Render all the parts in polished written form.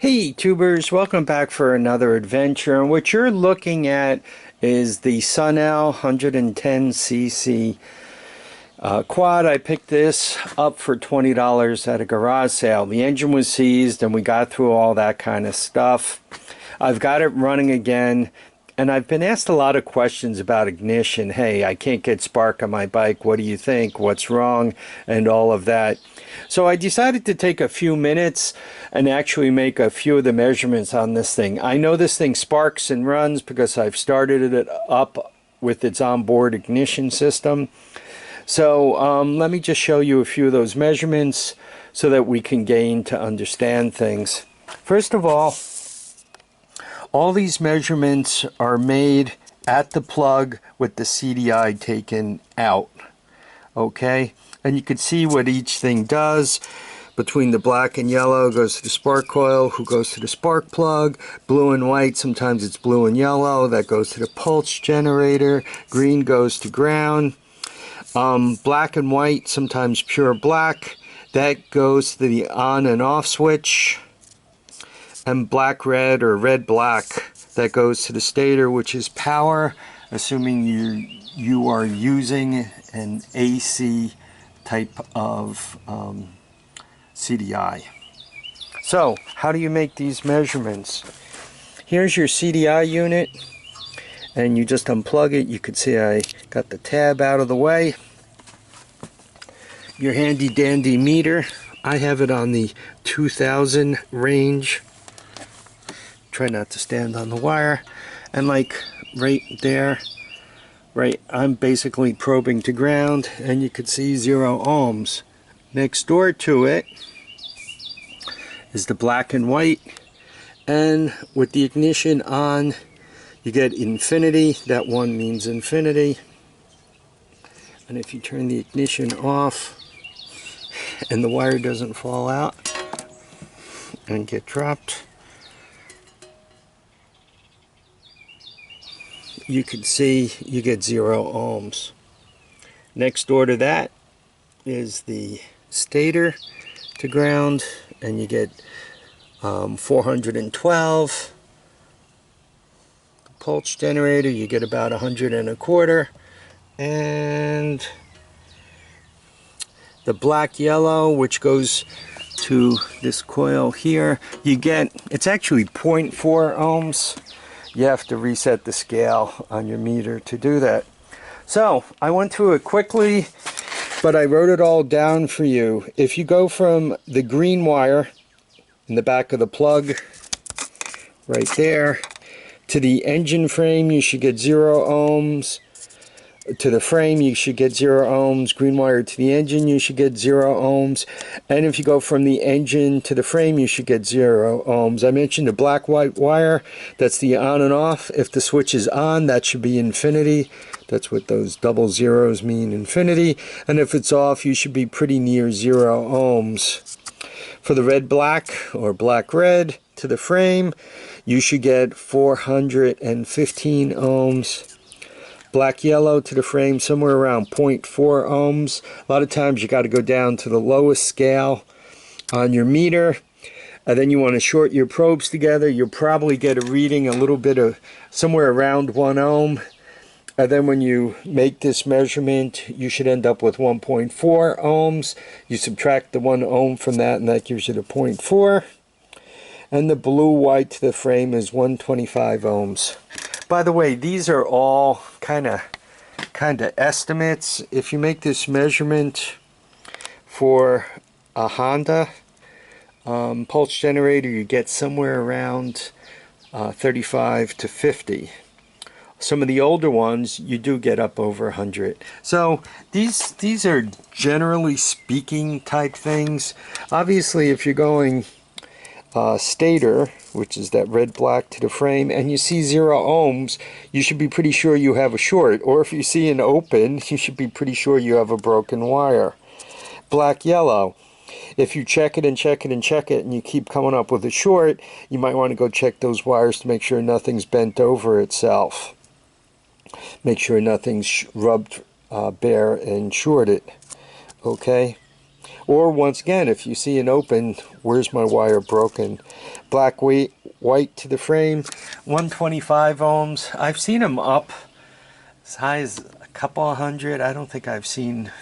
Hey tubers, welcome back for another adventure. And what you're looking at is the Sunl 110cc quad. I picked this up for $20 at a garage sale. The engine was seized and we got through all that kind of stuff. I've got it running again, and I've been asked a lot of questions about ignition. Hey, I can't get spark on my bike. What do you think? What's wrong? And all of that. So I decided to take a few minutes and actually make a few of the measurements on this thing. I know this thing sparks and runs because I've started it up with its onboard ignition system. So let me just show you a few of those measurements so that we can gain to understand things. First of all these measurements are made at the plug with the CDI taken out. Okay, and you can see what each thing does. Between the black and yellow goes to the spark coil, who goes to the spark plug. Blue and white, sometimes it's blue and yellow, that goes to the pulse generator. Green goes to ground. Black and white, sometimes pure black, that goes to the on and off switch. And black red or red black, that goes to the stator, which is power, assuming you are using an AC type of CDI. So how do you make these measurements? Here's your CDI unit, and you just unplug it. You can see I got the tab out of the way. Your handy dandy meter, I have it on the 2000 range. Try not to stand on the wire, and like right there, right, I'm basically probing to ground, and you can see 0 ohms. Next door to it is the black and white, and with the ignition on you get infinity. That one means infinity. And if you turn the ignition off and the wire doesn't fall out and get dropped, you can see you get 0 ohms. Next door to that is the stator to ground, and you get 412. The pulse generator, you get about 125. And the black yellow, which goes to this coil here, you get, it's actually 0.4 ohms. You have to reset the scale on your meter to do that. So I went through it quickly, but I wrote it all down for you. If you go from the green wire in the back of the plug right there to the engine frame, you should get 0 ohms. To the frame, you should get 0 ohms. Green wire to the engine, you should get 0 ohms. And if you go from the engine to the frame, you should get 0 ohms. I mentioned the black white wire, that's the on and off. If the switch is on, that should be infinity. That's what those double zeros mean, infinity. And if it's off, you should be pretty near 0 ohms. For the red black or black red to the frame, you should get 415 ohms. Black yellow to the frame, somewhere around 0.4 ohms. A lot of times you got to go down to the lowest scale on your meter, and then you want to short your probes together. You'll probably get a reading a little bit of somewhere around 1 ohm, and then when you make this measurement, you should end up with 1.4 ohms. You subtract the 1 ohm from that, and that gives you the 0.4. And the blue white to the frame is 125 ohms. By the way, these are all kind of estimates. If you make this measurement for a Honda pulse generator, you get somewhere around 35 to 50. Some of the older ones, you do get up over 100. So these are generally speaking type things. Obviously, if you're going stator, which is that red black to the frame, and you see 0 ohms, you should be pretty sure you have a short. Or if you see an open, you should be pretty sure you have a broken wire. Black yellow, if you check it and check it and check it and you keep coming up with a short, you might want to go check those wires to make sure nothing's bent over itself. Make sure nothing's rubbed bare and shorted. Okay, Or once again, if you see an open, where's my wire broken? Black white to the frame, 125 ohms. I've seen them up as high as a couple of hundred. I don't think I've seen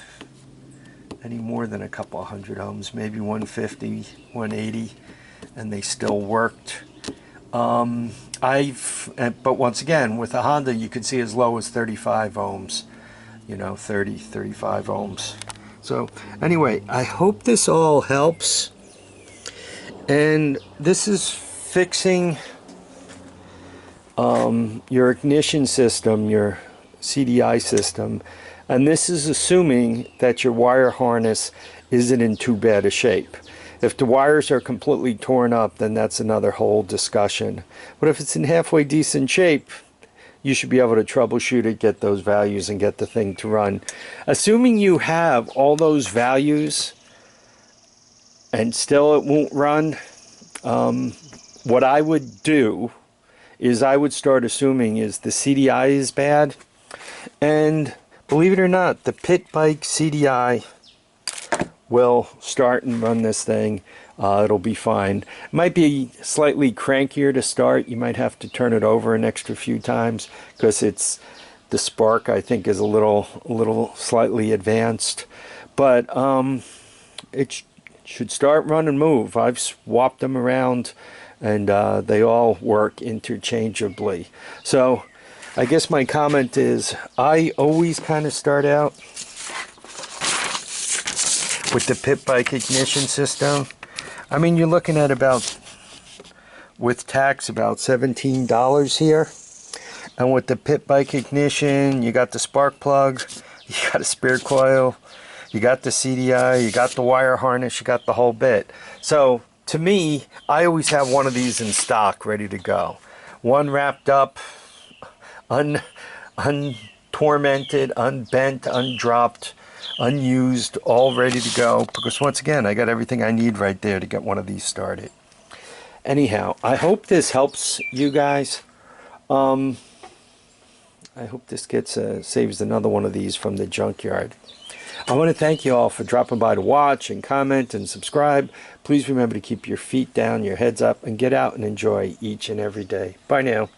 any more than a couple of hundred ohms, maybe 150, 180, and they still worked. But once again, with a Honda, you could see as low as 35 ohms, you know, 30, 35 ohms. So anyway, I hope this all helps. And this is fixing your ignition system, your CDI system. And this is assuming that your wire harness isn't in too bad a shape. If the wires are completely torn up, then that's another whole discussion. But if it's in halfway decent shape, you should be able to troubleshoot it, get those values, and get the thing to run. Assuming you have all those values and still it won't run, what I would do is I would start assuming is the CDI is bad. And believe it or not, the pit bike CDI will start and run this thing. It'll be fine. It might be slightly crankier to start. You might have to turn it over an extra few times because it's the spark, I think, is a little slightly advanced. But it should start, run, and move. I've swapped them around, and they all work interchangeably. So I guess my comment is I always kind of start out with the pit bike ignition system. I mean, you're looking at about, with tax, about $17 here. And with the pit bike ignition, you got the spark plug, you got a spare coil, you got the CDI, you got the wire harness, you got the whole bit. So to me, I always have one of these in stock ready to go. One wrapped up, untormented, unbent, undropped, unused, all ready to go, because once again, I got everything I need right there to get one of these started. Anyhow, I hope this helps you guys. I hope this saves another one of these from the junkyard. I want to thank you all for dropping by to watch and comment and subscribe. Please remember to keep your feet down, your heads up, and get out and enjoy each and every day. Bye now.